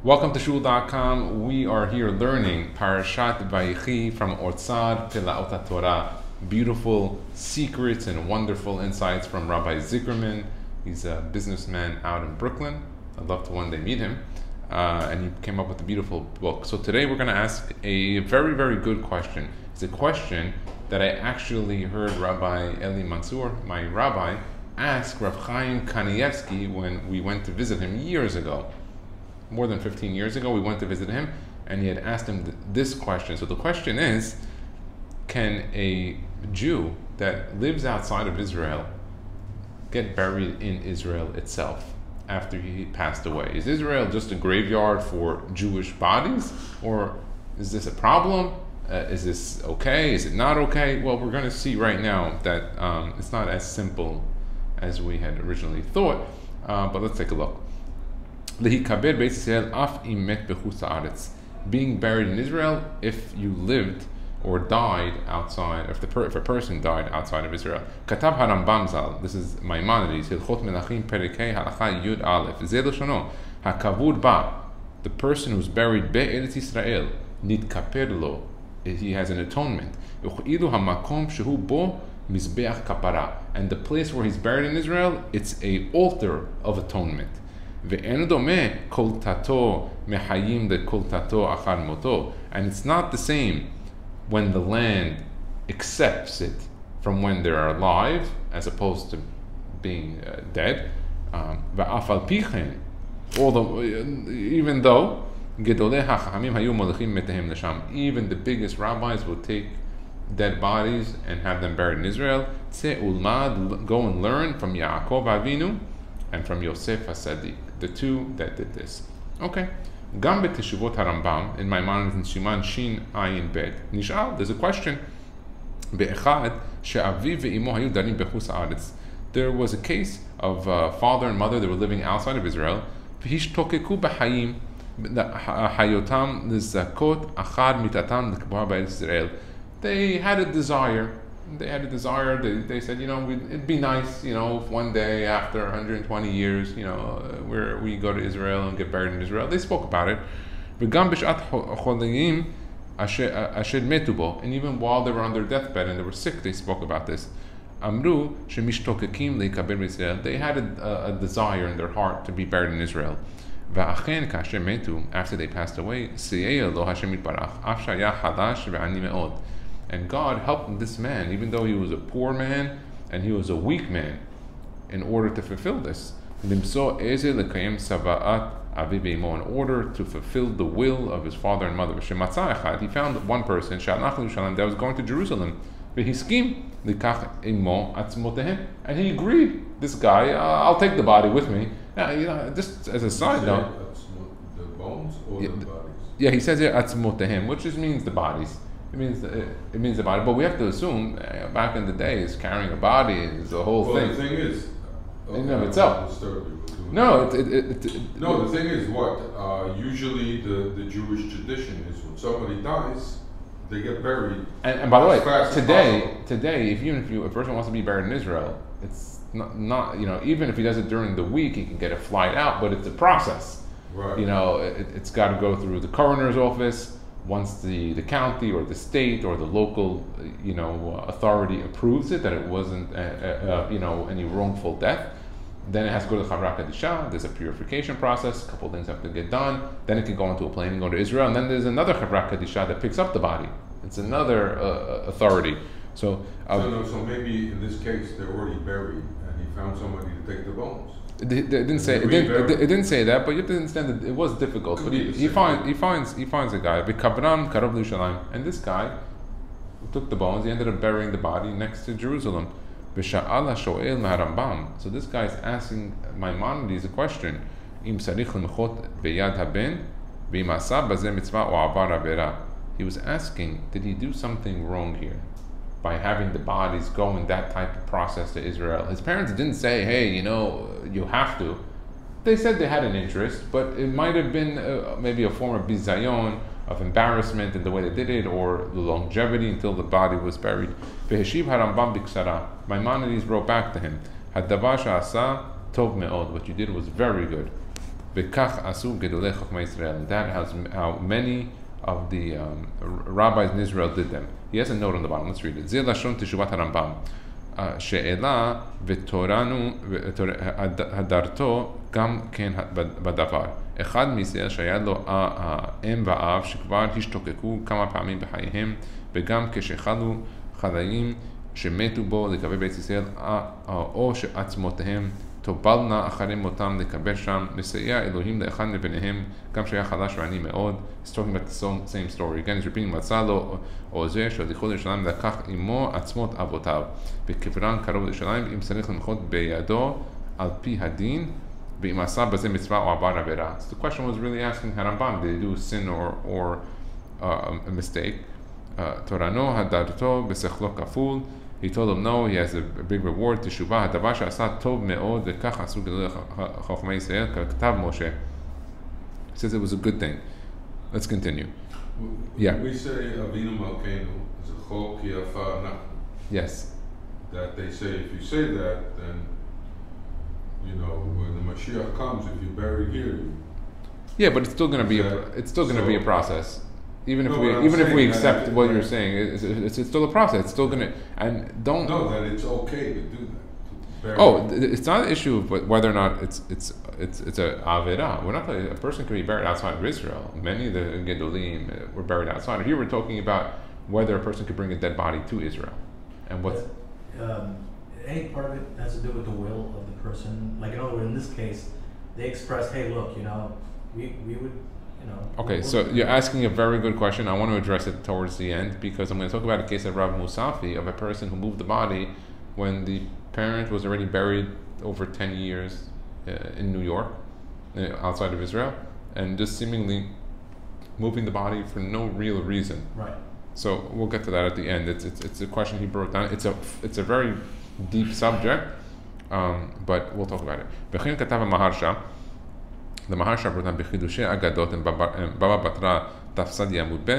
Welcome to shul.com. We are here learning Parashat Vayehi from Otzar Pelaot Hatorah. Beautiful secrets and wonderful insights from Rabbi Zickerman. He's a businessman out in Brooklyn. I'd love to one day meet him. And he came up with a beautiful book. So today we're going to ask a very, very good question. It's a question that I actually heard Rabbi Eli Mansour, my rabbi, ask Rav Chaim Kanievsky when we went to visit him years ago. More than 15 years ago, we went to visit him, and he had asked him this question. So the question is, can a Jew that lives outside of Israel get buried in Israel itself after he passed away? Is Israel just a graveyard for Jewish bodies, or is this a problem? Is this okay? Is it not okay? Well, we're going to see right now that it's not as simple as we had originally thought, but let's take a look. Being buried in Israel if you lived or died outside, if a person died outside of Israel. Katab Harambam Zal, this is Maimonides, Hilchot Melachim Perikei Halacha Yud Aleph, Zeh Loshono, HaKavud Ba, the person who's buried Be'eretz Yisrael, Nitkaper Lo, he has an atonement. Uchilu HaMakom Shehu Bo Mizbeach Kapara, and the place where he's buried in Israel, it's a altar of atonement. And it's not the same when the land accepts it from when they're alive as opposed to being dead. Even though even the biggest rabbis will take dead bodies and have them buried in Israel. Go and learn from Yaakov Avinu and from Yosef HaSadik, the two that did this. Okay. Gam beteshuvot Harambam, in Maimonides and Shiman Shin Ayin Bet, Nishal, there's a question. Be'echad she'aviv ve'imo hayu darim bechus haaretz. There was a case of father and mother that were living outside of Israel. V'hishtokeku b'hayim hayotam l'zakot achad mitatam l'kbar ba'eretz Israel. They had a desire. They said, it'd be nice, if one day after 120 years, where we go to Israel and get buried in Israel. They spoke about it. And even while they were on their deathbed and they were sick, they spoke about this. They had a desire in their heart to be buried in Israel. After they passed away, and God helped this man, even though he was a poor man and he was a weak man, in order to fulfill this. In order to fulfill the will of his father and mother. He found one person that was going to Jerusalem. And he agreed. This guy, I'll take the body with me. Now, just as a side note. The bones or the bodies? Yeah, he says here, atzmotehim, which just means the bodies. It means the body, but we have to assume back in the days carrying a body is the whole thing. The thing is, in and of itself. No, the thing is what? Usually the Jewish tradition is when somebody dies, they get buried. And by the way, today, if a person wants to be buried in Israel, it's not even if he does it during the week, he can get a flight out, but it's a process. Right. It's got to go through the coroner's office. Once the county or the state or the local authority approves it that it wasn't any wrongful death, then it has to go to Chavra Kadisha. There's a purification process. A couple things have to get done. Then it can go into a plane and go to Israel. And then there's another Chavra Kadisha that picks up the body. It's another authority. So maybe in this case they're already buried, and he found somebody to take the bones. It didn't say that, but you have to understand that it was difficult. But he finds a guy, and this guy took the bones. He ended up burying the body next to Jerusalem. So this guy is asking Maimonides a question. He was asking, did he do something wrong here by having the bodies go in that type of process to Israel? His parents didn't say, hey, you have to. They said they had an interest, but it might have been maybe a form of bizayon, of embarrassment in the way they did it, or the longevity until the body was buried. Maimonides wrote back to him, what you did was very good. וכך עשו גדולי חכמי ישראל. That how many of the rabbis in Israel did them. He has a note on the bottom. Let's read it. זה לשון תשובת הרמב"ם. שאלה ותורנו הדרתו גם כן בדבר. אחד מזה שהיה לו אם ואב שכבר השתוקקו כמה פעמים בחייהם, וגם כשחלו חלאים שמתו בו לקבל בית ישראל, או שעצמותיהם תובלנה אחרי מותם לקבל שם, מסייע אלוהים לאחד מביניהם, גם שהיה חלש ועני מאוד. He's talking about the same story. Again, he's repeating, מצא לו עוזר שהוליכו לירושלים, לקח עמו עצמות אבותיו, וקברן קרוב לירושלים, אם צריך למחות בידו על פי הדין, ואם עשה בזה מצווה או עבר עבירה. So the question was really asking Harambam, did he do a sin or a mistake? תורנו הדרתו בשכלו כפול. He told him no, he has a big reward, תשובה, הדבר שעשה טוב מאוד, וכך עשו גדולי חכמי ישראל, ככתב משה. He says it was a good thing. Let's continue. Yeah. We say Avinu Malkeinu is a chok yafa nach. Yes. That they say, if you say that, then, you know, when the Mashiach comes, if you bury here, yeah, but it's still going to be a process. Even if we accept what you're saying, it's still a process. It's still gonna that it's okay to do that. It's not an issue of whether or not it's a avera. We're not a person can be buried outside of Israel. Many of the gedolim were buried outside. Here we're talking about whether a person could bring a dead body to Israel, and what. Any part of it has to do with the will of the person. Like in other words, in this case, they expressed, "Hey, look, we would." Okay, so you're asking a very good question. I want to address it towards the end because I'm going to talk about a case of Rav Musafi of a person who moved the body when the parent was already buried over 10 years in New York, outside of Israel, and just seemingly moving the body for no real reason. Right. So we'll get to that at the end. It's a question he brought down. It's a very deep subject, but we'll talk about it. The Maharsha brought down בחידושי אגדות in בבא בתרא תפסדיה עמוד ב'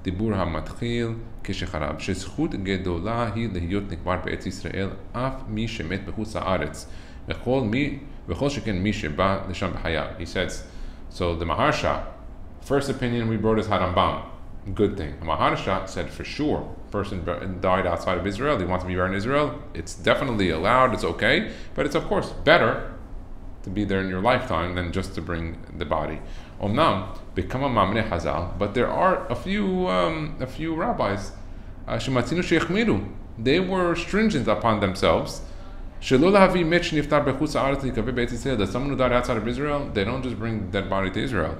דיבור המתחיל כשחרב שזכות גדולה היא להיות נקבר בארץ ישראל אף מי שמת בחוץ לארץ וכל שכן מי שבא לשם בחייו. He says, so the Maharsha, first opinion we brought is Harambam, good thing. The Maharsha said for sure, person died outside of Israel, he wants to be buried in Israel, it's definitely allowed, it's okay, but it's of course better to be there in your lifetime than just to bring the body. Omnam bekama mamre hazal, but there are a few rabbis shematzinu sheichmiru. They were stringent upon themselves. Shelo lahavi mit shniftar bechutz haaretz likaveh be'etz Yisrael. That someone who died outside of Israel, they don't just bring the dead body to Israel.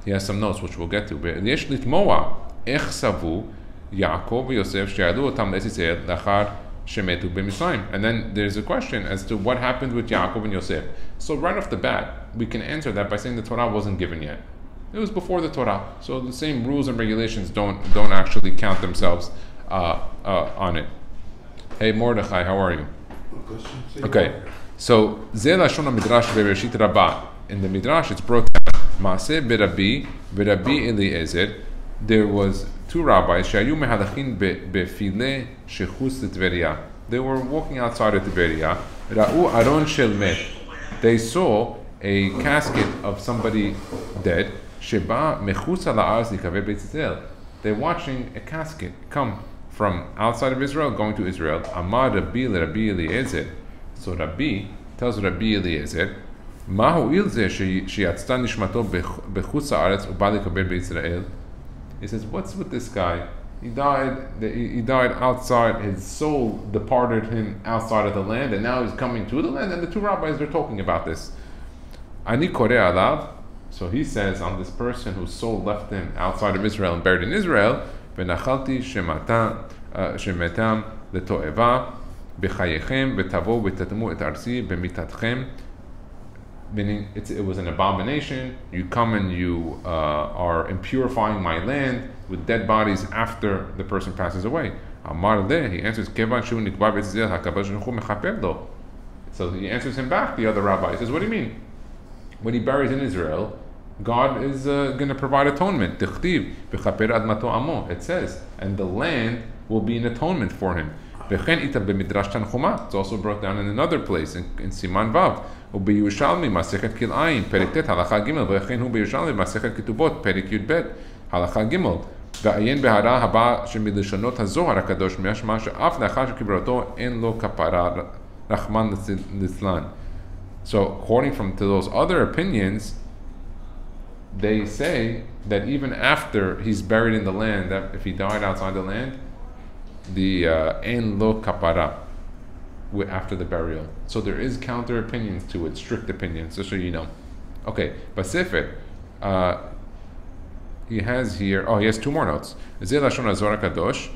He has some notes which we'll get to. Yesh litmoa ech savu Yaakov v'Yosef she'alu otam le'etz Yisrael lachar shemetu b'Mitzrayim. And then there's a question as to what happened with Yaakov and Yosef. So right off the bat, we can answer that by saying the Torah wasn't given yet. It was before the Torah. So the same rules and regulations don't actually count themselves on it. Hey Mordechai, how are you? Okay. So Zeh Lashon HaMidrash Bereshit Rabbah. In the Midrash it's brought down Maaseh B'Rabbi V'Rabbi Eliezer. There was two rabbis Shayu Mehalachin Befile Shechus L'Tveria. They were walking outside of Tveria. Ra'u Aron Shel Met. They saw a casket of somebody dead. Sheba mechutz la'aretz likaveh beit Yisrael. They're watching a casket come from outside of Israel going to Israel. Amar Rabbi Rabbi Eliezer. So Rabbi tells Rabbi Eliezer, Mahu ilzeh sheyatzta nishmato bechutz la'aretz uba likaveh beit Yisrael. He says, what's with this guy? He died outside, his soul departed him outside of the land, and now he's coming to the land, and the two rabbis, they're talking about this. Ani koreh alav, so he says on this person whose soul left him outside of Israel and buried in Israel, v'nachalti shemetam leto'eva b'chayechem v'tavo v'tatmu et arsi b'mitatchem, meaning it was an abomination. You come and you are impurifying my land with dead bodies after the person passes away. Amar leh, he answers, so he answers him back, the other rabbi. He says, what do you mean? When he buries in Israel, God is going to provide atonement. It says, and the land will be an atonement for him. It's also brought down in another place in Siman Vav. ובירושלמי מסכת כלאיים, פרק ט' הלכה ג' וכן הוא בירושלמי מסכת כתובות, פרק י"ב, הלכה ג' ועיין בהערה הבאה שמלשונות הזוהר הקדוש משמע שאף לאחר שקברתו אין לו כפרה רחמן ליצלן. So according to those other opinions, they say that even after he's buried in the land, that if he died outside the land, the en lo kapara after the burial. So there is counter opinions to it, strict opinions, just so you know. Okay, Pasifit, he has here, he has two more notes. Zeh lashon hazor kadosh,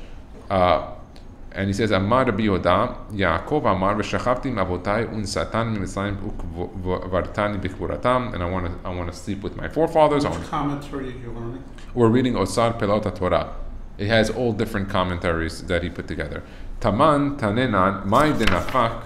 and he says, Amar Rabbi Yehuda, Yaakov Amar v'shachavti m'avotai unsatan m'mitzrayim u'kvartani b'kvuratam, and I want to sleep with my forefathers. Which commentary are you learning? We're reading Otzar Pelaot Hatorah. It has all different commentaries that he put together. Taman tanenan mai denafak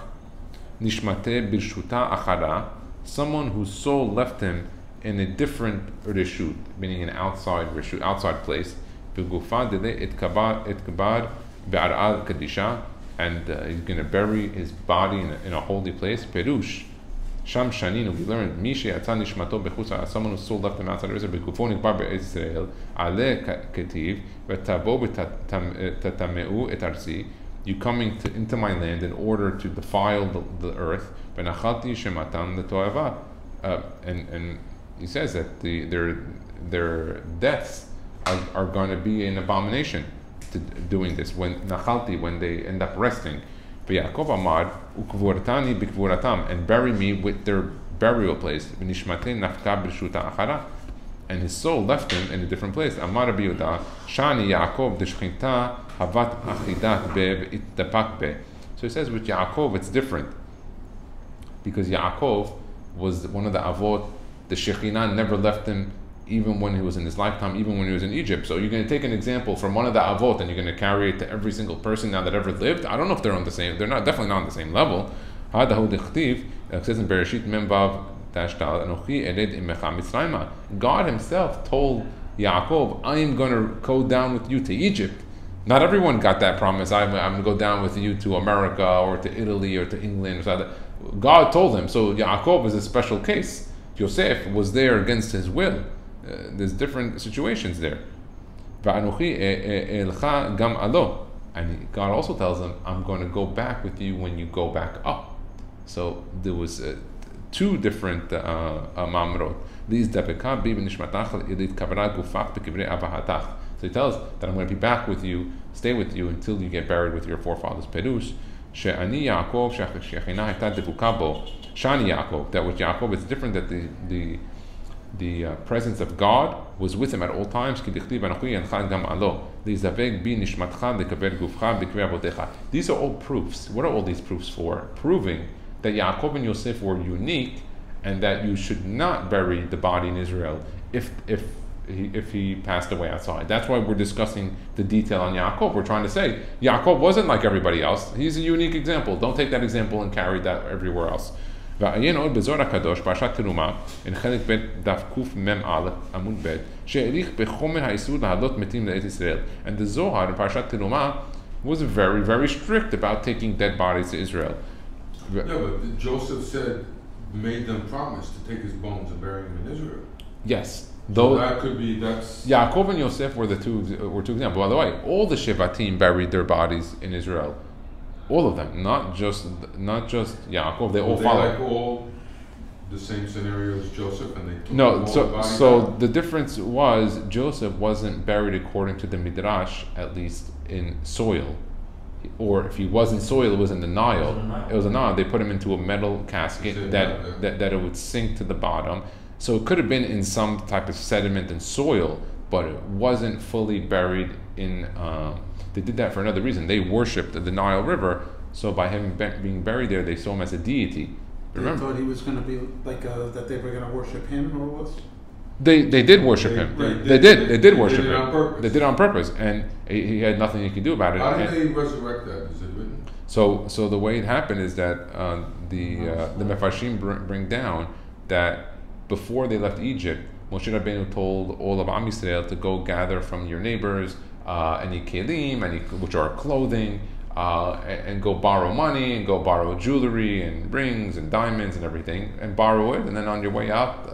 nishmate birshuta achara, someone whose soul left him in a different reshut, meaning an outside reshut, outside place. B'gufa dele itkabar be'aral kadisha, and he's going to bury his body in a holy place. Perush sham shanin, we learned mishi atzan nishmato bechutz, someone whose soul left him outside of Israel. B'gufo nikbar be'Israel ale ketiv v'tavo v'tatameu et arzi. You coming into my land in order to defile the earth. V'nachalti shematan l'toava, and he says that their deaths are going to be an abomination to doing this when they end up resting. Yaakov Amar ukvurtani bikvuratam, and bury me with their burial place. V'nishmate nafka b'shuta achara, and his soul left him in a different place. Amar Rabbi Yehuda shani Yaakov d'shchita havat achidat be v'itdapak be. So he says with Yaakov it's different, because Yaakov was one of the avot. The Shekhinah never left him, even when he was in his lifetime, even when he was in Egypt. So you're going to take an example from one of the avot and you're going to carry it to every single person now that ever lived. I don't know if they're on the same. They're not, definitely not on the same level. It says in Bereshit Memvav Dashtal, Anochi Ered Imecha Mitzrayma. God Himself told Yaakov, "I am going to go down with you to Egypt." Not everyone got that promise. I'm going to go down with you to America or to Italy or to England or something. God told him. So Yaakov is a special case. Yosef was there against his will. There's different situations there. And God also tells him, I'm going to go back with you when you go back up. So there was two different mamrot. So he tells that I'm going to be back with you, stay with you until you get buried with your forefathers. Perush, She'ani Yaakov, Shechina Hayta Devuka Bo. Shani Yaakov, that was Yaakov. It's different that the presence of God was with him at all times. These are all proofs. What are all these proofs for? Proving that Yaakov and Yosef were unique, and that you should not bury the body in Israel if he passed away outside. That's why we're discussing the detail on Yaakov. We're trying to say Yaakov wasn't like everybody else. He's a unique example. Don't take that example and carry that everywhere else. ועיין עוד בזוהר הקדוש, פרשת תרומה, in חלק ב' דף קמ"א עמוד ב', שהאריך בחומר האיסור להעלות מתים לארץ ישראל. And the Zohar in פרשת תרומה was very, very strict about taking dead bodies to Israel. Yeah, but Joseph made them promise to take his bones and bury them in Israel. Yes. So that could be, that's... Yaakov and Yosef were two examples. By the way, all the Shevatim buried their bodies in Israel. All of them, not just Yaakov. They all followed. Like all the same scenario as Joseph, and they took no. So the difference was Joseph wasn't buried according to the Midrash, at least in soil, or if he was in soil, it was in the Nile. It was a Nile. They put him into a metal casket that it would sink to the bottom. So it could have been in some type of sediment and soil, but it wasn't fully buried in. They did that for another reason. They worshipped the Nile River, so by him being buried there, they saw him as a deity. Remember? They thought he was going to be like that. They were going to worship him, or what? They did worship him. They did worship him. On purpose. They did it on purpose, and he had nothing he could do about it. How did they resurrect that? Is it written? So the way it happened is that the Mefarshim bring down that before they left Egypt, Moshe Rabbeinu told all of Am Yisrael to go gather from your neighbors any kelim, which are clothing, and go borrow money and go borrow jewelry and rings and diamonds and everything and borrow it, and then on your way out,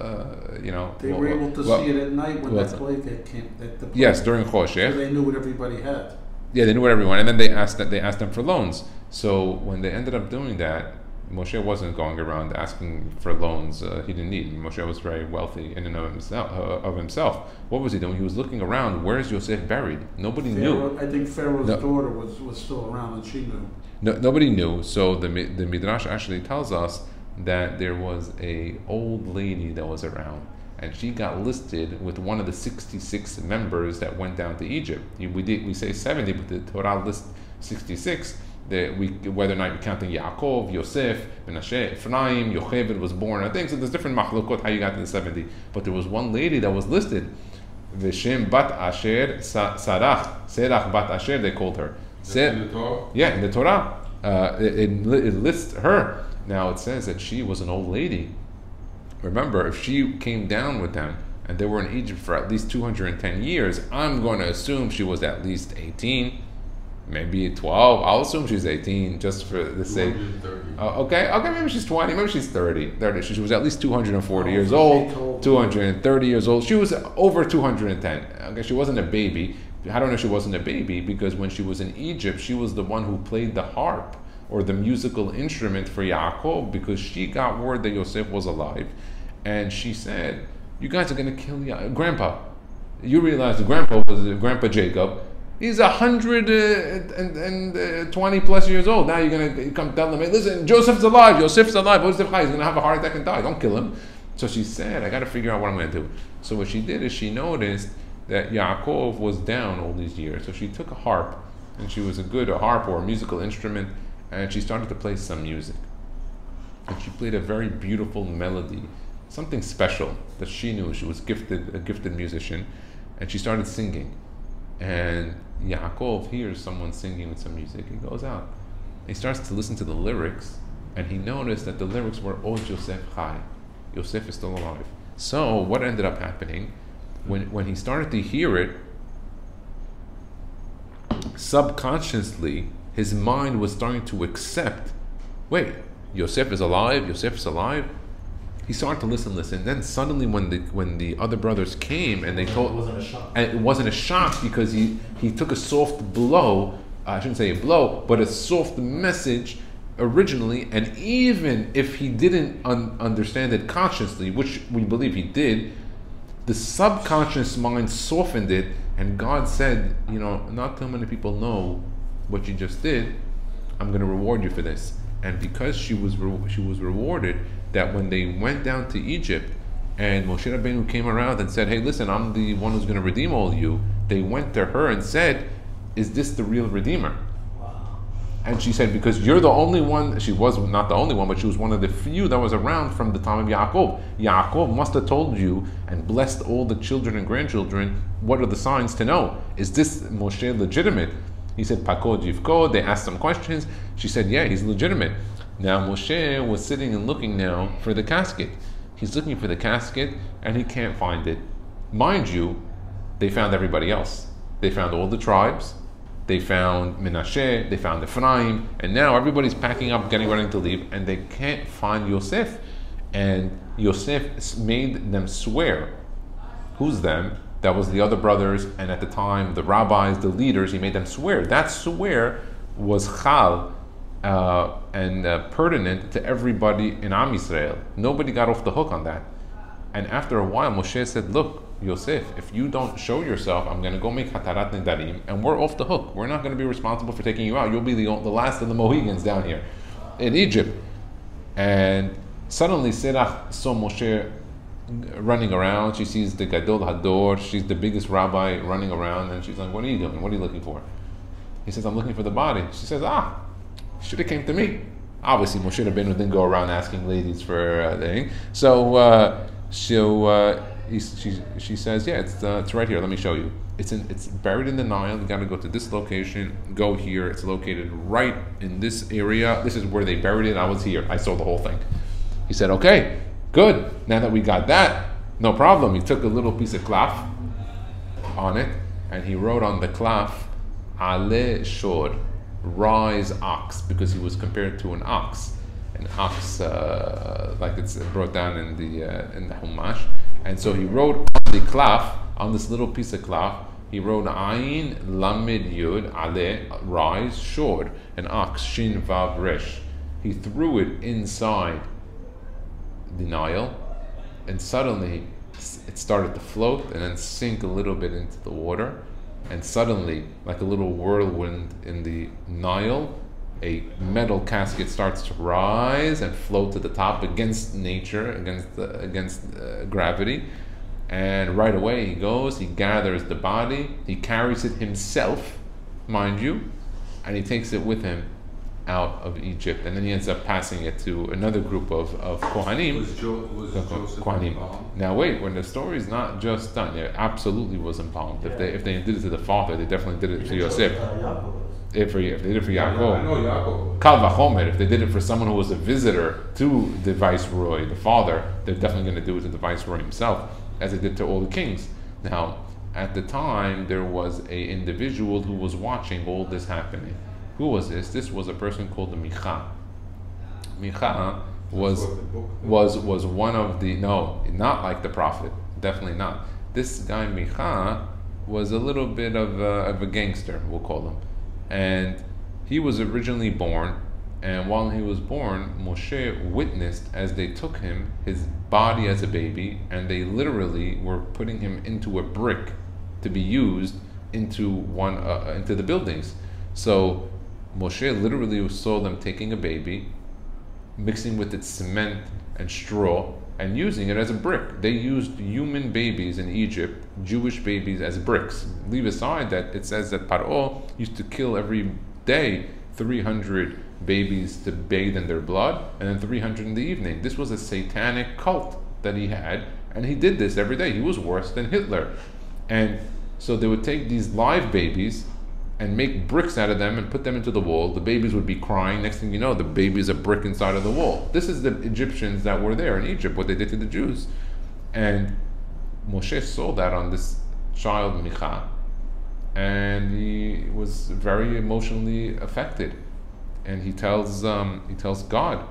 They were able to see it at night when that plague came. Yes, during Choshech. So they knew what everybody had. Yeah, they knew what everyone, and then they asked them for loans. So when they ended up doing that, Moshe wasn't going around asking for loans he didn't need. Moshe was very wealthy in and of himself. What was he doing? He was looking around. Where's Yosef buried? Nobody knew. I think Pharaoh's daughter was still around, and she knew. Nobody knew. So the Midrash actually tells us that there was a old lady that was around, and she got listed with one of the 66 members that went down to Egypt. We say 70, but the Torah lists 66. Whether or not you're counting Yaakov, Yosef, Menashe, Ephraim, Yocheved was born, I think. So there's different machlokot how you got to the 70. But there was one lady that was listed. Vishem bat Asher, Serach bat Asher, they called her. In the Torah? Yeah, in the Torah. It lists her. Now it says that she was an old lady. Remember, if she came down with them, and they were in Egypt for at least 210 years, I'm going to assume she was at least 18. Maybe 12. I'll assume she's 18, just for the sake. Okay, maybe she's 20, maybe she's 30. She was at least 240 years old, 230 years old. She was over 210. Okay, she wasn't a baby. How do I know she wasn't a baby? Because when she was in Egypt, she was the one who played the harp, or the musical instrument for Yaakov, because she got word that Yosef was alive. And she said, you guys are going to kill Grandpa. You realize the Grandpa was Grandpa Jacob. He's 120 plus years old. Now you're going to come tell them, hey, listen, Joseph's alive. He's going to have a heart attack and die. Don't kill him. So she said, I got to figure out what I'm going to do. So what she did is she noticed that Yaakov was down all these years. So she took a harp, and she was a harp or a musical instrument, and she started to play some music. And she played a very beautiful melody, something special that she knew. She was a gifted musician, and she started singing. And Yaakov hears someone singing with some music. He goes out. He starts to listen to the lyrics, and he noticed that the lyrics were Od Yosef Chai. Yosef is still alive. So what ended up happening, when he started to hear it, subconsciously his mind was starting to accept, wait, Yosef is alive, Yosef is alive. He started to listen. Then suddenly, when the other brothers came and they told, it wasn't a shock because he took a soft blow. I shouldn't say a blow, but a soft message originally. And even if he didn't understand it consciously, which we believe he did, the subconscious mind softened it, and God said, not too many people know what you just did. I'm going to reward you for this. And because she was rewarded, that when they went down to Egypt and Moshe Rabbeinu came around and said, hey, listen, I'm the one who's going to redeem all of you, they went to her and said, is this the real Redeemer? Wow. And she said, because you're the only one. She was not the only one, but she was one of the few that was around from the time of Yaakov. Yaakov must have told you and blessed all the children and grandchildren. What are the signs to know? Is this Moshe legitimate? He said, Pakod Yivkod. They asked some questions. She said, yeah, he's legitimate. Now Moshe was sitting and looking now for the casket. He's looking for the casket and he can't find it. Mind you, they found everybody else. They found all the tribes. They found Menashe. They found Ephraim. And now everybody's packing up, getting ready to leave, and they can't find Yosef. And Yosef made them swear. Who's them? That was the other brothers, and at the time, the rabbis, the leaders, he made them swear. That swear was chal, and pertinent to everybody in Am Yisrael. Nobody got off the hook on that. And after a while, Moshe said, look, Yosef, if you don't show yourself, I'm going to go make Hatarat Nedarim, and we're off the hook. We're not going to be responsible for taking you out. You'll be the last of the Mohegans down here in Egypt. And suddenly, Serach saw Moshe running around. She sees the Gadol Hador. She's the biggest rabbi running around, and she's like, what are you doing? What are you looking for? He says, I'm looking for the body. She says, should have came to me. Obviously, Moshe Rabbeinu didn't go around asking ladies for a thing. So she says, yeah, it's right here. Let me show you. It's buried in the Nile. You got to go to this location. Go here. It's located right in this area. This is where they buried it. I was here. I saw the whole thing. He said, okay, good. Now that we got that, no problem. He took a little piece of cloth on it, and he wrote on the cloth, Ale Shor. rise ox, because he was compared to an ox. An ox, like it's brought down in the Humash. And so he wrote on the klaf, on this little piece of klaf, he wrote Ayin Lamed Yud Ale, rise, shod, an ox, Shin Vav Resh. He threw it inside the Nile, and suddenly it started to float and then sink a little bit into the water. And suddenly, like a little whirlwind in the Nile, a metal casket starts to rise and float to the top against nature, against gravity. And right away he goes, he gathers the body, he carries it himself, mind you, and he takes it with him out of Egypt. And then he ends up passing it to another group of Kohanim. Was Joseph Kohanim. embalmed? Now wait, when the story is not just done, it absolutely was embalmed. Yeah. If they did it to the father, they definitely did it to Yosef. Yaakov was. If they did it for I Yaakov, know Yaakov. Kal vachomer, if they did it for someone who was a visitor to the viceroy, the father, they're definitely going to do it to the viceroy himself, as they did to all the kings. Now, at the time, there was a individual who was watching all this happening. Who was this? This was a person called Micha. Micha was one of the, no, not like the prophet, definitely not. This guy Micha was a little bit of a gangster, we'll call him. And he was originally born, and while he was born, Moshe witnessed as they took him, his body as a baby, and they literally were putting him into a brick to be used into the buildings. So Moshe literally saw them taking a baby, mixing with it cement and straw, and using it as a brick. They used human babies in Egypt, Jewish babies, as bricks. Leave aside that it says that Paro used to kill every day 300 babies to bathe in their blood, and then 300 in the evening. This was a satanic cult that he had, and he did this every day. He was worse than Hitler. And so they would take these live babies and make bricks out of them and put them into the wall. The babies would be crying. Next thing you know, the baby is a brick inside of the wall. This is the Egyptians that were there in Egypt, what they did to the Jews. And Moshe saw that on this child Micha, and he was very emotionally affected. And he tells God,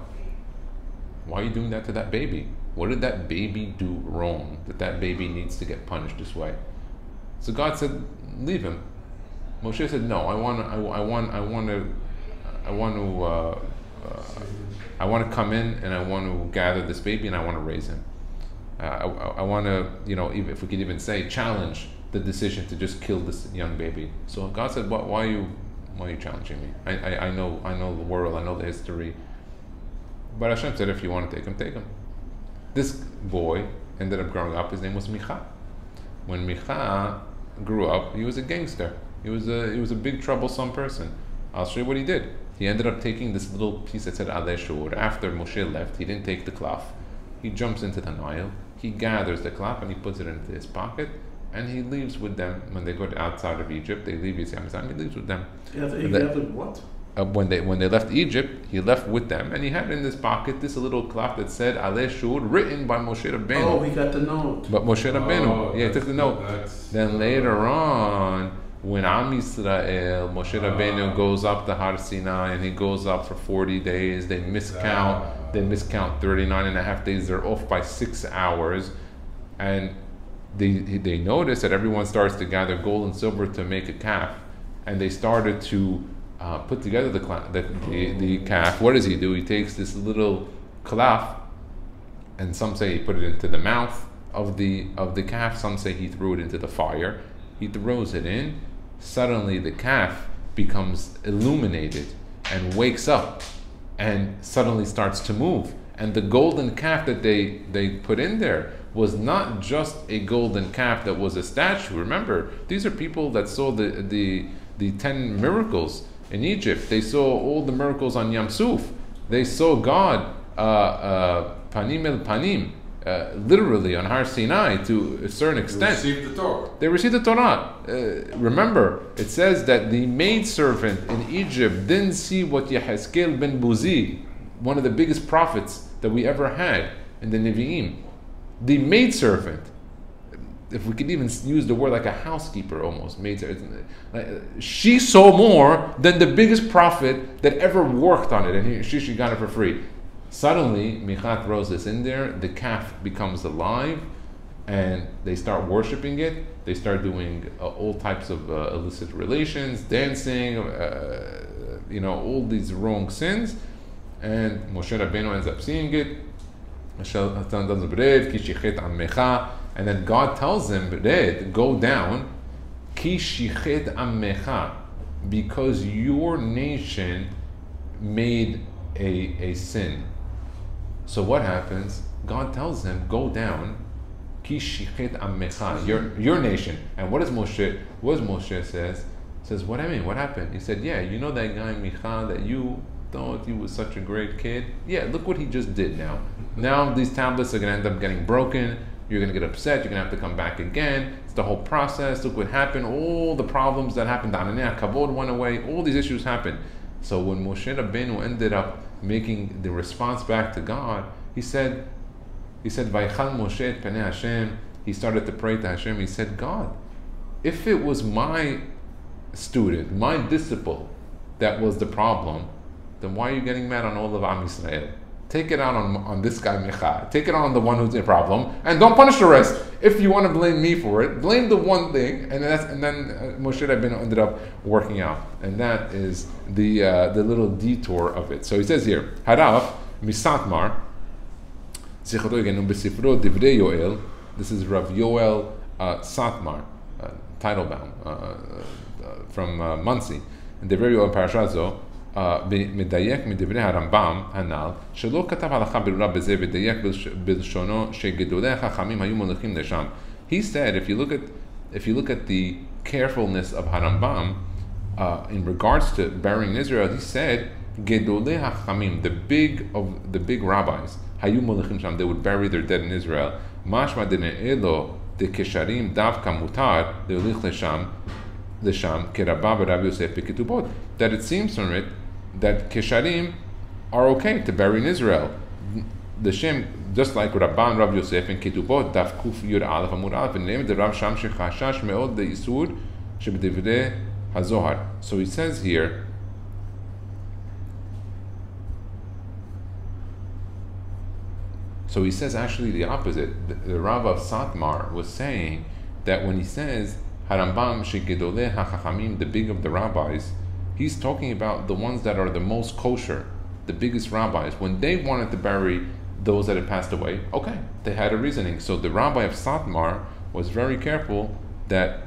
why are you doing that to that baby? What did that baby do wrong that baby needs to get punished this way? So God said, leave him. Moshe said, no, I want to come in, and I want to gather this baby, and I want to raise him. I want to, even if we could even say, challenge the decision to just kill this young baby. So God said, why are you challenging me? I know the world, I know the history. But Hashem said, if you want to take him, take him. This boy ended up growing up. His name was Micha. When Micha grew up, he was a gangster. He was a big troublesome person. I'll show you what he did. He ended up taking this little piece that said Aleh Shur. After Moshe left, he didn't take the cloth. He jumps into the Nile. He gathers the cloth and he puts it into his pocket, and he leaves with them when they go outside of Egypt. They leave Yisrael. He leaves with them. He gathered what? When they left Egypt, he left with them, and he had in his pocket this little cloth that said Aleh Shur, written by Moshe Rabbeinu. Oh, he got the note. But Moshe Rabbeinu, he took the note. Then later on, when Am Yisrael, Moshe Rabbeinu goes up to Har Sinai, and he goes up for 40 days, they miscount 39 and a half days, they're off by 6 hours, and they notice that everyone starts to gather gold and silver to make a calf, and they started to put together the calf. What does he do? He takes this little calf, and some say he put it into the mouth of the calf, some say he threw it into the fire. He throws it in. Suddenly the calf becomes illuminated and wakes up and suddenly starts to move. And the golden calf that they put in there was not just a golden calf that was a statue. Remember, these are people that saw the 10 miracles in Egypt. They saw all the miracles on Yam Suf. They saw God panim el panim, literally on Har Sinai to a certain extent. They received the Torah. Remember, it says that the maidservant in Egypt didn't see what Yehezkel ben Buzi, one of the biggest prophets that we ever had in the Nevi'im. The maidservant. if we could even use the word like a housekeeper almost, she saw more than the biggest prophet that ever worked on it, and she got it for free. Suddenly, Micha throws this in there, the calf becomes alive, and they start worshiping it. They start doing all types of illicit relations, dancing, all these wrong sins. And Moshe Rabbeinu ends up seeing it. And then God tells him, Red, go down, ki shichet ammecha, because your nation made a sin. So what happens? God tells him, go down, ki shichet ammecha, your nation. And what does Moshe says? Says, what I mean? What happened? He said, yeah, you know that guy Micha that you thought he was such a great kid? Yeah, look what he just did now. Now these tablets are going to end up getting broken. You're going to get upset. You're going to have to come back again. It's the whole process. Look what happened. All the problems that happened. Kavod went away. All these issues happened. So when Moshe Rabbeinu ended up making the response back to God, he said, Vaychal Moshe et Penei Hashem. He started to pray to Hashem. He said, God, if it was my student, my disciple, that was the problem, then why are you getting mad on all of Am Yisrael? Take it out on this guy Micha. Take it on the one who's the problem, and don't punish the rest. If you want to blame me for it, blame the one thing, and then Moshe Rabbeinu ended up working out, and that is the little detour of it. So he says here, Harav Misatmar, Besifro Divrei Yoel. This is Rav Yoel Satmar, title bound from Muncie, and Divrei Yoel Parashat Zo. מדייק מדברי הרמב"ם הנ"ל שלא כתב הלכה ברורה בזה ודייק בלשונו שגדולי החכמים היו מוליכים לשם. He said, if you look at the carefulness of Harambam in regards to burying Israel, he said גדולי החכמים, the big rabbis, היו מוליכים שם, they would bury their dead in Israel. משמע דנאלו דקשרים דווקא מותר להוליך לשם כרבה ורב יוסף בכתובות. That it seems from it that Kesharim are okay to bury in Israel. The Shem, just like Rabban Rav Yosef in Ketubot, Daf Kuf Yud Aleph Amud Aleph, and named the Rav Sham Shechashash Meod the Isur Shebedivrei HaZohar. So he says here, actually the opposite. The Rav of Satmar was saying that when he says Harambam Shegedoleh HaChachamim, the big of the rabbis, he's talking about the ones that are the most kosher, the biggest rabbis. When they wanted to bury those that had passed away, okay, they had a reasoning. So the rabbi of Satmar was very careful that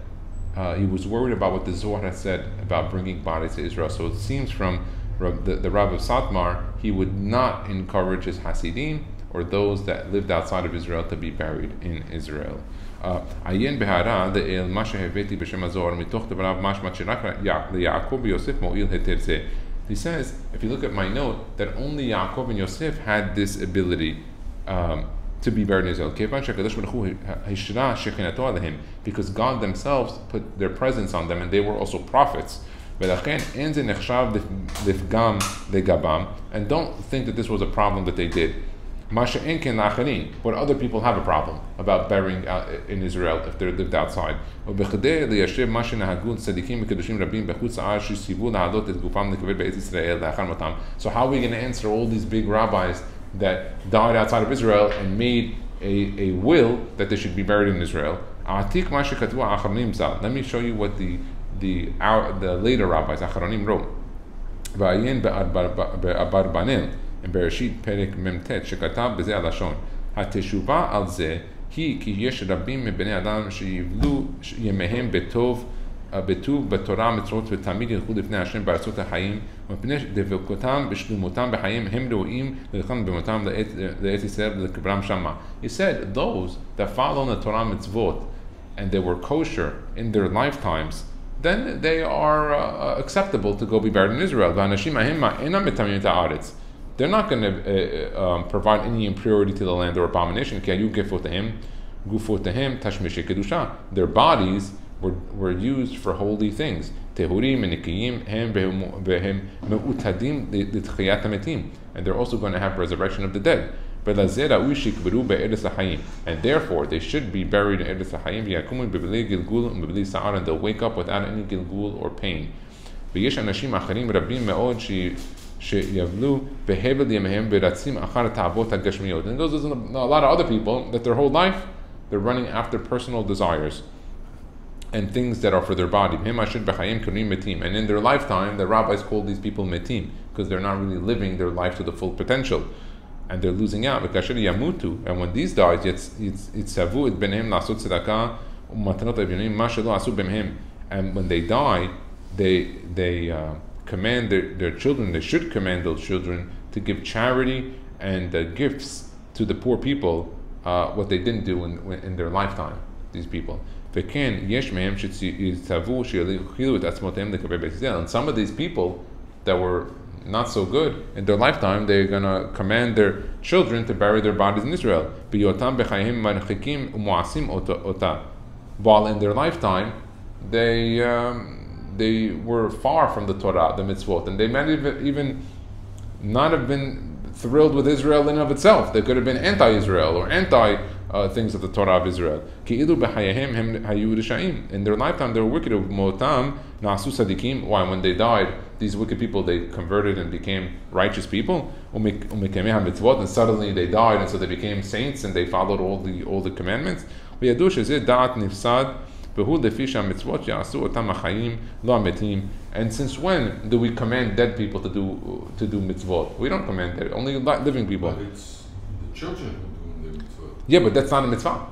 he was worried about what the Zohar had said about bringing bodies to Israel. So it seems from the rabbi of Satmar, he would not encourage his Hasidim or those that lived outside of Israel to be buried in Israel. עיין בהערה לאל מה שהבאתי בשם הזוהר מתוך דבריו משמע שרק ליעקב ויוסף מועיל היתר זה. He says, if you look at my note, that only Yaakov and Yosef had this ability to be buried in Israel. כיוון שהקדוש ברוך הוא השרה שכינתו עליהם, because God themselves put their presence on them, and they were also prophets. ולכן אין זה נחשב לפגם לגבם, and don't think that this was a problem that they did. But other people have a problem about burying in Israel if they lived outside. So how are we going to answer all these big rabbis that died outside of Israel and made a will that they should be buried in Israel? Let me show you what the later rabbis, Acharonim, wrote. in Bereshit Perek Memtet שכתב בזה הלשון התשובה על זה היא כי יש רבים מבני אדם שיבלו ימיהם בטוב בתורה מצוות ותמיד ילכו לפני השם בארצות החיים ומפני דבקותם בשלמותם בחיים הם ראויים ללכם במותם לארץ ישראל ולקברם שמה. He said those that follow the Torah mitzvot and they were kosher in their lifetimes, then they are acceptable to go be buried in Israel. והאנשים ההם אינם מטמאים את הארץ. They're not going to provide any impurity to the land or abomination. Their bodies were used for holy things. And they're also going to have resurrection of the dead. And therefore they should be buried in Eretz Hayim, and they'll wake up without any gilgul or pain. And those are a lot of other people that their whole life they're running after personal desires and things that are for their body. And in their lifetime, the rabbis call these people metim because they're not really living their life to the full potential, and they're losing out. And when these die, and when they die, they command their children. They should command those children to give charity and gifts to the poor people. What they didn't do in their lifetime. These people. And some of these people that were not so good in their lifetime, they're going to command their children to bury their bodies in Israel. While in their lifetime, they were far from the Torah, the mitzvot, and they might even not have been thrilled with Israel in and of itself. They could have been anti-Israel or anti things of the Torah of Israel. In their lifetime, they were wicked. Why? When they died, these wicked people, they converted and became righteous people. And suddenly they died, and so they became saints, and they followed all the commandments. And since when do we command dead people to do mitzvot? We don't command dead, only living people. But it's the children who do the mitzvot. Yeah, but that's not a mitzvah.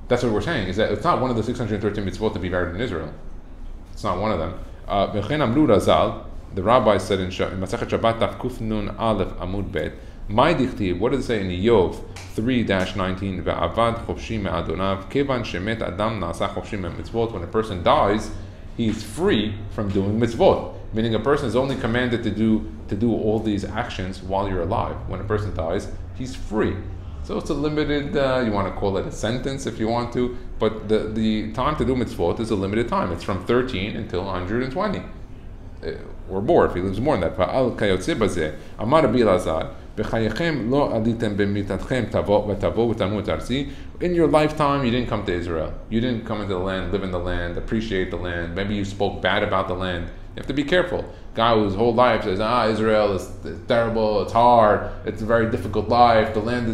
That's what we're saying, is that it's not one of the 613 mitzvot to be buried in Israel. It's not one of them. The rabbi said in Masechet Shabbat Taf Kuf Nun Aleph Amud Bet, my dichtiv, what does it say in Yov 3-19? Ve'avad chopshi me'adonav kevan shemet adam na'asa chopshi me'mitzvot. When a person dies, he is free from doing mitzvot. Meaning a person is only commanded to do all these actions while you're alive. When a person dies, he's free. So it's a limited, you want to call it a sentence if you want to, but the time to do mitzvot is a limited time. It's from 13 until 120. Or more if he lives more than that. Amar Rabbi Elazar, in your lifetime, you didn't come to Israel. You didn't come into the land, live in the land, appreciate the land. Maybe you spoke bad about the land. You have to be careful. Guy whose whole life says, Israel is terrible, it's hard, it's a very difficult life, the land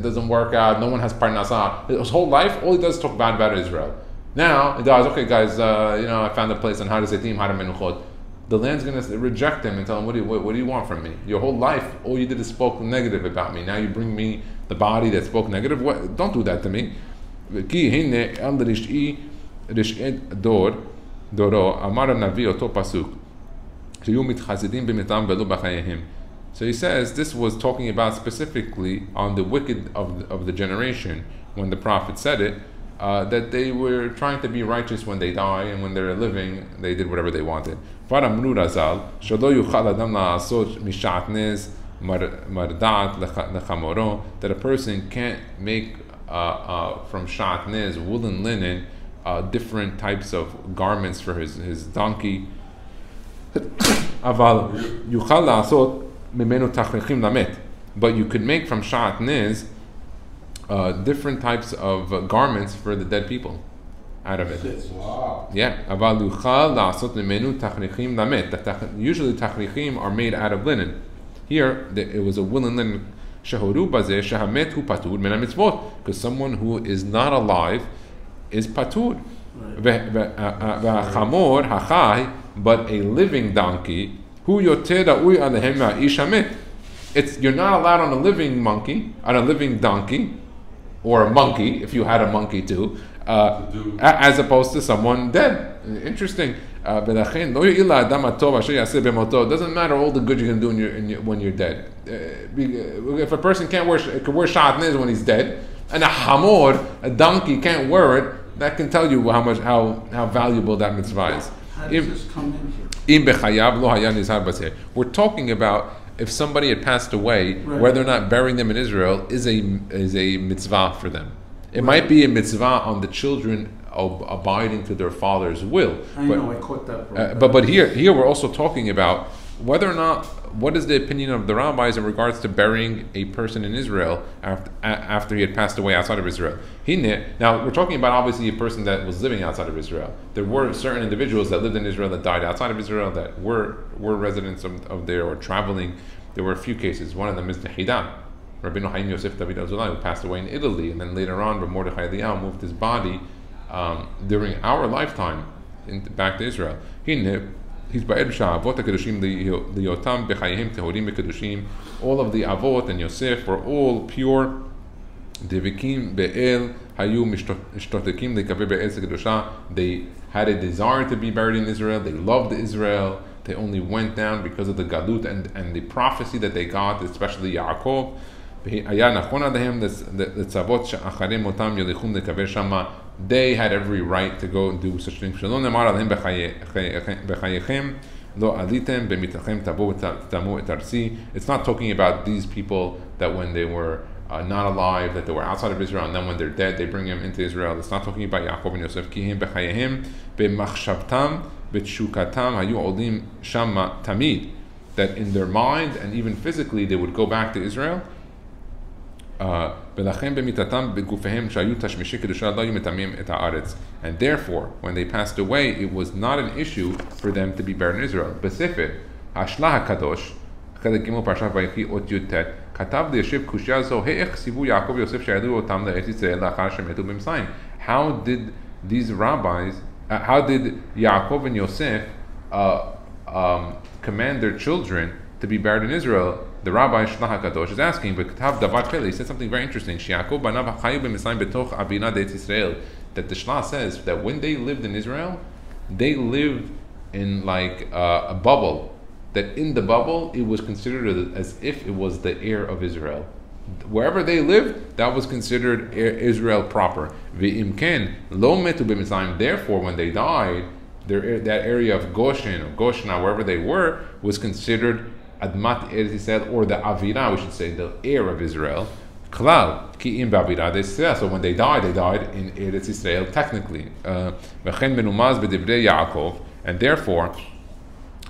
doesn't work out, no one has parnasah. His whole life, all he does is talk bad about Israel. Now, he dies, okay guys, I found a place on Har Zetim, Har Menuchot. The land's going to reject him and tell him, what do you want from me? Your whole life, all you did is spoke negative about me. Now you bring me the body that spoke negative? Don't do that to me. So he says, this was talking about specifically on the wicked of the generation, when the prophet said it, that they were trying to be righteous when they die, and when they're living, they did whatever they wanted. That a person can't make from shatnez, woolen linen, different types of garments for his donkey. But you could make from shatnez different types of garments for the dead people out of it. Wow. Yeah. Usually tachnichim are made out of linen. Here it was a woolen linen. Because someone who is not alive is patur. But a living donkey, you're not allowed on a living donkey, or a monkey, if you had a monkey too, as opposed to someone dead. Interesting. It doesn't matter all the good you're going to do when you're dead. If a person could wear shatnez when he's dead, and a hamor, a donkey, can't wear it, that can tell you how valuable that mitzvah is. How does this come in here? We're talking about if somebody had passed away, right, whether or not burying them in Israel is a mitzvah for them. It might be a mitzvah on the children abiding to their father's will. I know, I caught that. But here we're also talking about whether or not, what is the opinion of the rabbis in regards to burying a person in Israel after he had passed away outside of Israel? Now, we're talking about obviously a person that was living outside of Israel. There were certain individuals that lived in Israel that died outside of Israel that were residents of there or traveling. There were a few cases. One of them is the Hidam, Rabbeinu Chaim Yosef David Azulai, who passed away in Italy, and then later on, Mordechai Eliyahu moved his body during our lifetime back to Israel. He's ba'ed sha'avot ha'kedushim liyotam b'chayim tehorim b'kedushim. All of the avot and Yosef were all pure. Devikim be'el hayu mishtotekim lekaver be'el sekedusha. They had a desire to be buried in Israel. They loved Israel. They only went down because of the galut and the prophecy that they got, especially Yaakov. They had every right to go and do such things. It's not talking about these people that when they were not alive, that they were outside of Israel, and then when they're dead, they bring them into Israel. It's not talking about Yaakov and Yosef. That in their mind and even physically they would go back to Israel. And therefore, when they passed away, it was not an issue for them to be buried in Israel. How did these rabbis, how did Yaakov and Yosef command their children to be buried in Israel? The Rabbi Shlach HaKadosh is asking, but he said something very interesting. That the Shlach says that when they lived in Israel, they lived in like a bubble. That in the bubble, it was considered as if it was the air of Israel. Wherever they lived, that was considered Israel proper. Therefore, when they died, that area of Goshen or Goshna, wherever they were, was considered Admat Eretz Yisrael, or the Avira, we should say, the air of Israel. Klal ki im ba'avira de'Yisrael. So when they died in Eretz Yisrael, technically. V'chen menumaz b'divrei Yaakov, and therefore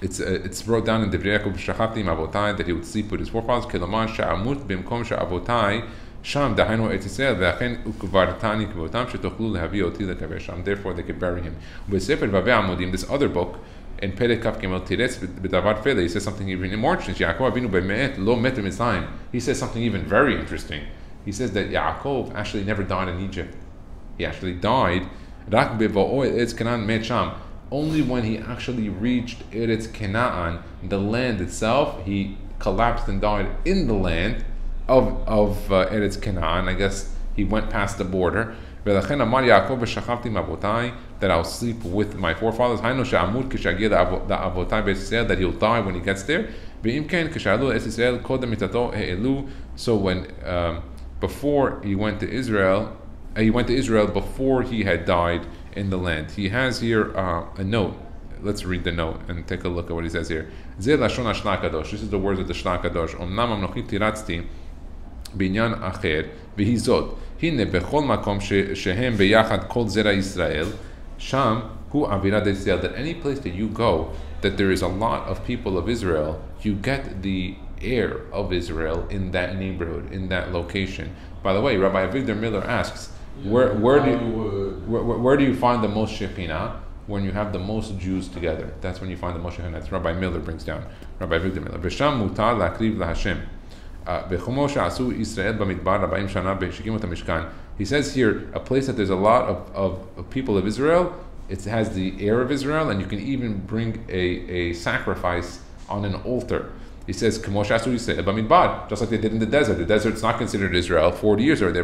it's wrote down in Divrei Yaakov shachati im avotai that he would sleep with his forefathers. Keloman sha'amut b'mkom sha'avotai sham dahainu Eretz Yisrael v'achen ukvartani k'votam shetochlu lehavi oti lekaver sham. Therefore they could bury him. V'sefer vavei amudim, this other book. In Perek Kaf Gimel Tiretz b'davar fele, he says something even more interesting. Yaakov Avinu be'me'et lo met b'Mitzrayim. He says something even very interesting. He says that Yaakov actually never died in Egypt. He actually died rak bevo'o Eretz Canaan met sham. Only when he actually reached Eretz Canaan, the land itself, he collapsed and died in the land of Eretz Canaan. I guess he went past the border. That I'll sleep with my forefathers. That he'll die when he gets there. So when before he went to Israel, before he had died in the land. He has here a note. Let's read the note and take a look at what he says here. This is the words of the Shlach HaKadosh. בעניין אחר, והיא זאת, הנה בכל מקום שהם ביחד כל זרע ישראל, שם הוא אווירת ישראל. That any place that you go, that there is a lot of people of Israel, you get the air of Israel in that neighborhood, in that location. By the way, Rabbi Avigdor Miller asks, where do you find the most Shekhinah? When you have the most Jews together. That's when you find the most Shekhinah. That's Rabbi Miller brings down. Rabbi Avigdor Miller. V'sham mutar lakriv laHashem. He says here, a place that there's a lot of people of Israel, it has the air of Israel, and you can even bring a sacrifice on an altar. He says, just like they did in the desert. The desert's not considered Israel. 40 years are there,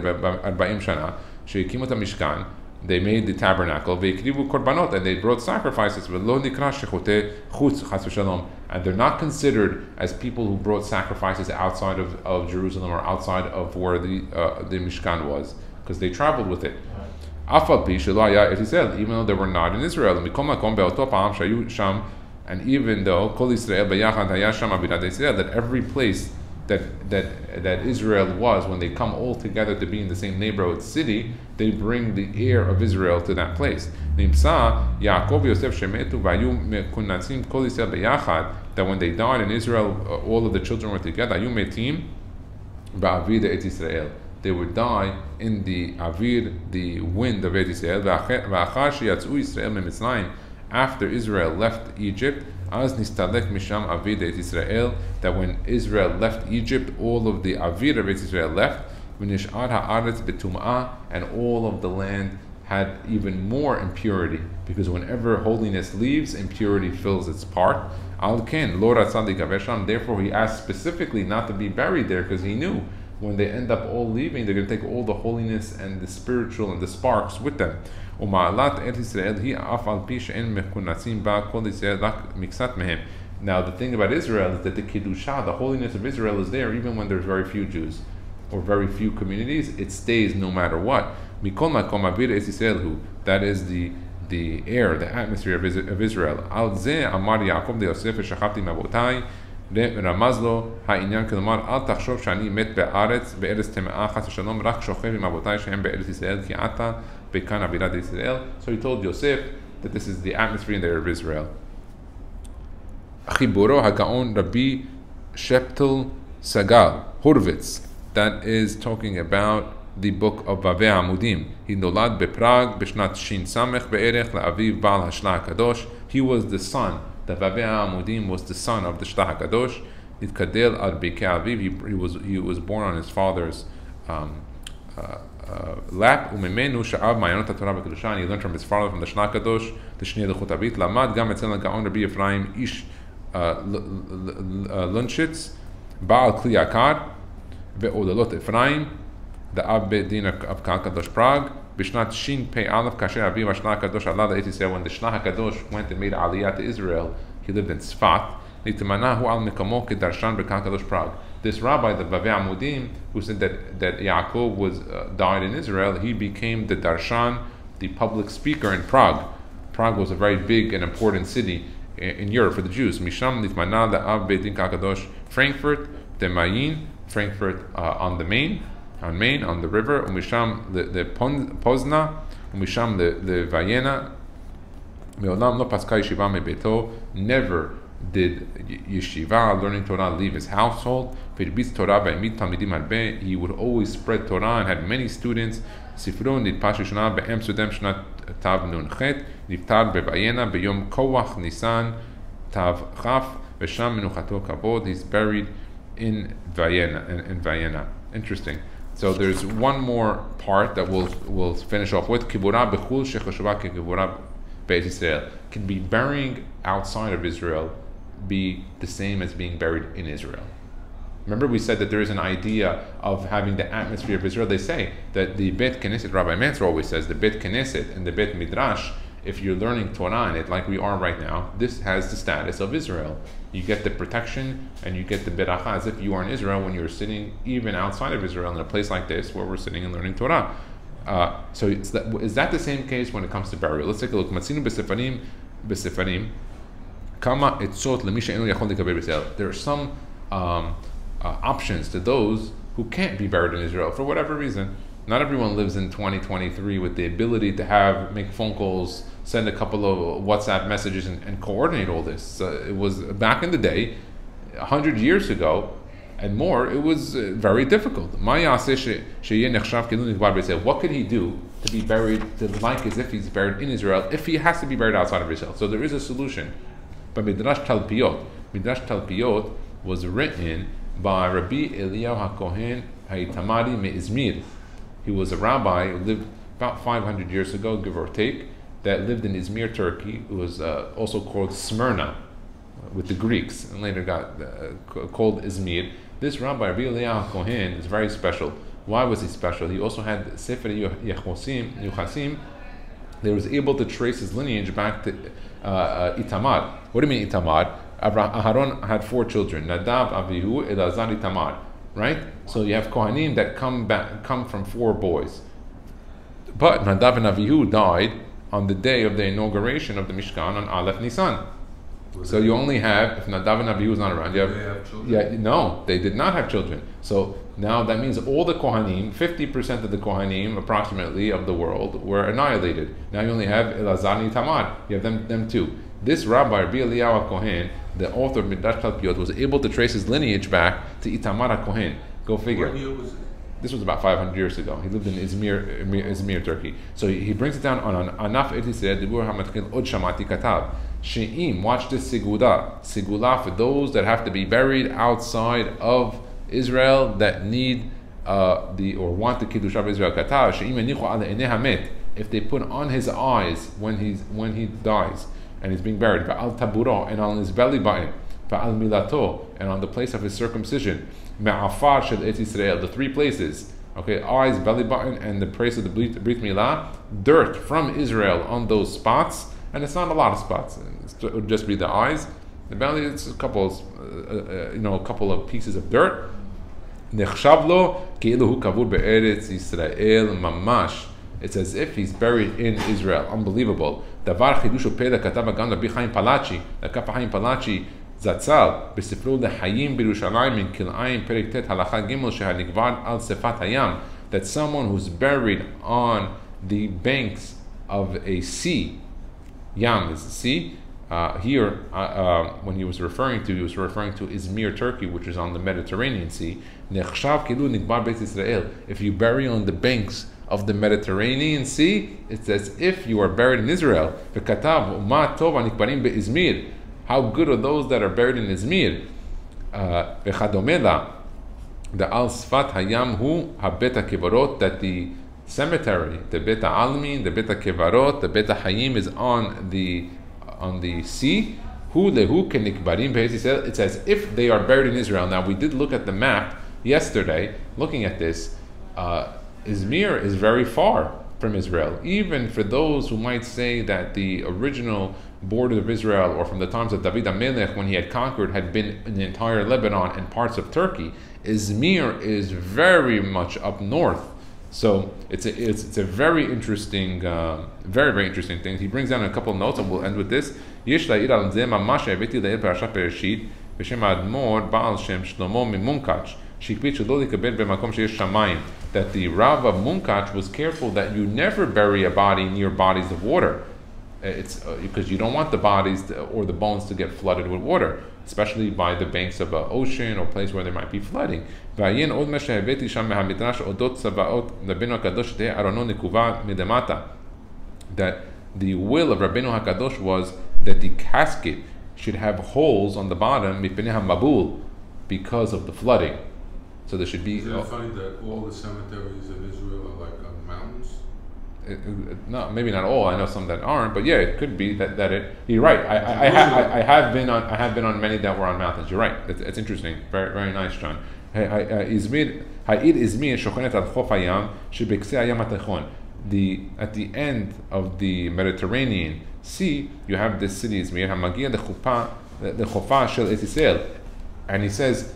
they made the tabernacle, and they brought sacrifices, and they're not considered as people who brought sacrifices outside of Jerusalem or outside of where the Mishkan was, because they traveled with it. Even though they were not in Israel, and even though that every place that Israel was, when they come all together to be in the same neighborhood city, they bring the heir of Israel to that place. That when they died in Israel, all of the children were together. They would die in the avir, the wind of Israel. After Israel left Egypt, that when Israel left Egypt, all of the avir of Israel left, and all of the land had even more impurity, because whenever holiness leaves, impurity fills its part. Therefore he asked specifically not to be buried there, because he knew when they end up all leaving, they're going to take all the holiness and the spiritual and the sparks with them. Now the thing about Israel is that the Kedusha, the holiness of Israel, is there even when there's very few Jews or very few communities. It stays no matter what. That is the air, the atmosphere of Israel. רמז לו העניין, כלומר אל תחשוב שאני מת בארץ טמאה חס ושלום, רק שוכב עם אבותיי שהם בארץ ישראל, כי עתה בכאן אווירת ישראל. So he told Yosef that this is the atmosphere in the air of Israel. חיבורו הגאון רבי שפטל סגל הורוביץ, that is talking about the book of Vayehi עמודים. he נולד בפראג בשנת ש"ס בערך לאביו בעל השלח הקדוש. He was the son, the Vayehi Amudim was the son of the Shlach HaKadosh. Nitkadel al Beikei Aviv, he was born on his father's lap. Umemenu sha'av ma'ayanot HaTorah v'kedusha, and he learned from his father, from the Shlach HaKadosh, the Shnei Luchot Avit. Lamad gam etzel ha'gaon Rabbi Ephraim ish Lunchitz, Baal Kli Yakar, ve'odalot Ephraim, the Av Beit Din of Kal Kadosh Prague. Bishnat Shin Pei Aleph Kasher Aviv HaShlach HaKadosh Allah Yisrael, when the Shlach HaKadosh went and made Aliyah to Israel, he lived in Sfat. Nitimanahu al Mekamo Kedarshan B'Kal Kadosh Prague. This rabbi, the Vayehi Amudim, who said that Yaakov was died in Israel, he became the Darshan, the public speaker in Prague. Prague was a very big and important city in Europe for the Jews. Misham Nitmana the Av Beit Din Kal Kadosh, Frankfurt, the Mayin, Frankfurt on the Main, on the river, Umisham the Pozna, Umisham the Vayena. Me'olam lo paska yeshiva mebeto, never did yeshiva, learning Torah, leave his household. V'ribitz Torah v'emid talmidim harbe, he would always spread Torah and had many students. Sifro nidpash shana be'emsudem shnat tav nun chet, niftar bevayena beyom koach nisan tav chaf, v'sham menuchato kavod. He's buried in Vayena. Interesting. So there's one more part that we'll finish off with. Kibura bechul shechashuva kibura be'ez Israel. Can be burying outside of Israel be the same as being buried in Israel? Remember we said that there is an idea of having the atmosphere of Israel. They say that the Beit Knesset, Rabbi Mansur always says, the Beit Knesset and the Beit Midrash, if you're learning Torah in it like we are right now, this has the status of Israel. You get the protection and you get the beracha as if you are in Israel when you're sitting even outside of Israel in a place like this where we're sitting and learning Torah. So is that the same case when it comes to burial? Let's take a look. Matzinu b'sefarim kama etzot lemisha enu yachol likaber b'Israel. There are some options to those who can't be buried in Israel for whatever reason. Not everyone lives in 2023 with the ability to make phone calls, send a couple of WhatsApp messages, and coordinate all this. It was back in the day, 100 years ago and more, it was very difficult. What could he do to be buried, like as if he's buried in Israel, if he has to be buried outside of Israel? So there is a solution. But Midrash Talpiot was written by Rabbi Eliyahu HaKohen HaItamari me'Izmir. He was a rabbi who lived about 500 years ago, give or take, that lived in Izmir, Turkey. It was also called Smyrna with the Greeks, and later got called Izmir. This rabbi, Rabbi Eliyahu HaKohen, is very special. Why was he special? He also had Sefer Yuchasim. They was able to trace his lineage back to Itamar. What do you mean Itamar? Aharon had 4 children: Nadav, Avihu, Elazar, Itamar. Right? So you have Kohanim that come from 4 boys. But Nadav and Avihu died on the day of the inauguration of the Mishkan on Aleph Nisan. So you only have, if Nadav and Abihu was not around, you have, They have children? yeah, no, they did not have children. So now that means all the Kohanim, 50% of the Kohanim, approximately, of the world were annihilated. Now you only have Elazar and Itamar. You have them too. This rabbi, Rabbi Eliyahu HaKohen, the author of Midrash Talpiot, was able to trace his lineage back to Itamar HaKohen. Go figure. What year was it? This was about 500 years ago. He lived in Izmir, Turkey. So he brings it down on Anaf Etisir, Dibur HaMatkil Od Shamati Katav. She'im, watch this Sigula. Sigula for those that have to be buried outside of Israel that need or want the Kiddush of Israel. Katav. She'im enichu ala enei hamet. If they put on his eyes when he dies and he's being buried, Ba'al taburo, and on his belly button, Ba'al milato, and on the place of his circumcision, Me'afar shel Etz Yisrael, the three places, okay, eyes, belly button, and the place of the Brit Milah, dirt from Israel on those spots, and it's not a lot of spots. It would just be the eyes, the belly. It's a couple of pieces of dirt. Nechshav lo כאילו הוא קבור בארץ ישראל ממש. It's as if he's buried in Israel. Unbelievable. דבר חידוש ופלא כתב גם רבי חיים פלאצ'י, רבי חיים פלאצ'י זצ"ל, בספרו לחיים בירושלים מן כלאיים פרק ט' הלכה ג' שהנקבר על שפת הים, that someone who's buried on the banks of a sea, Yam is the sea. Here, when he was referring to Izmir, Turkey, which is on the Mediterranean Sea. If you bury on the banks of the Mediterranean Sea, it's as if you are buried in Israel. How good are those that are buried in Izmir? The al sfat hayam hu habeta kevarot, that the cemetery, the beta almin, the beta kevarot, the beta hayim is on the sea. Hu lehu kenikbarim be'ez Yisrael. It's as if they are buried in Israel. Now we did look at the map yesterday, looking at this. Izmir is very far from Israel. Even for those who might say that the original border of Israel, or from the times of David HaMelech when he had conquered, had been in the entire Lebanon and parts of Turkey, Izmir is very much up north. So it's a very interesting, very interesting thing. He brings down a couple of notes, and we'll end with this. Yesh la'ir al zeh mamash ha'abeti le'el Parashat Bereshit b'shem Admor Baal Shem Shlomo Mimunkach shikbit shelo likabel b'makom sheyesh shamayim, that the Rav of Munkach was careful that you never bury a body near bodies of water. It's because you don't want the bodies or the bones to get flooded with water, especially by the banks of an ocean or place where there might be flooding. That the will of Rabbeinu HaKadosh was that the casket should have holes on the bottom because of the flooding. So there should be. Isn't it funny that all the cemeteries in Israel are like on mountains? No, maybe not all. I know some that aren't, but yeah, it could be that it. You're right. I have been on many that were on mountains. You're right. It's interesting. Very very nice, John. Izmir shochenet al chof hayam shebekse hayam hatechon. At the end of the Mediterranean Sea, you have this city Izmir hamagia the chofa shel Etz Yisrael, and he says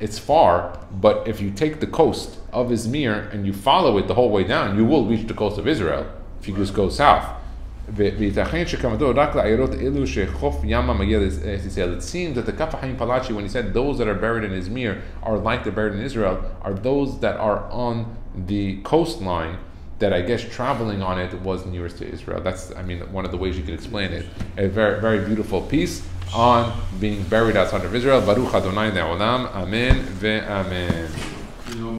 it's far, but if you take the coast of Izmir and you follow it the whole way down, you will reach the coast of Israel if you just go south. It seems that the Kaf HaChaim Palachi, when he said those that are buried in Izmir are like they're buried in Israel, are those that are on the coastline, that I guess traveling on it was nearest to Israel. That's, one of the ways you can explain it. A very, very beautiful piece on being buried outside of Israel. Baruch Adonai Le'olam. Amen ve'amen.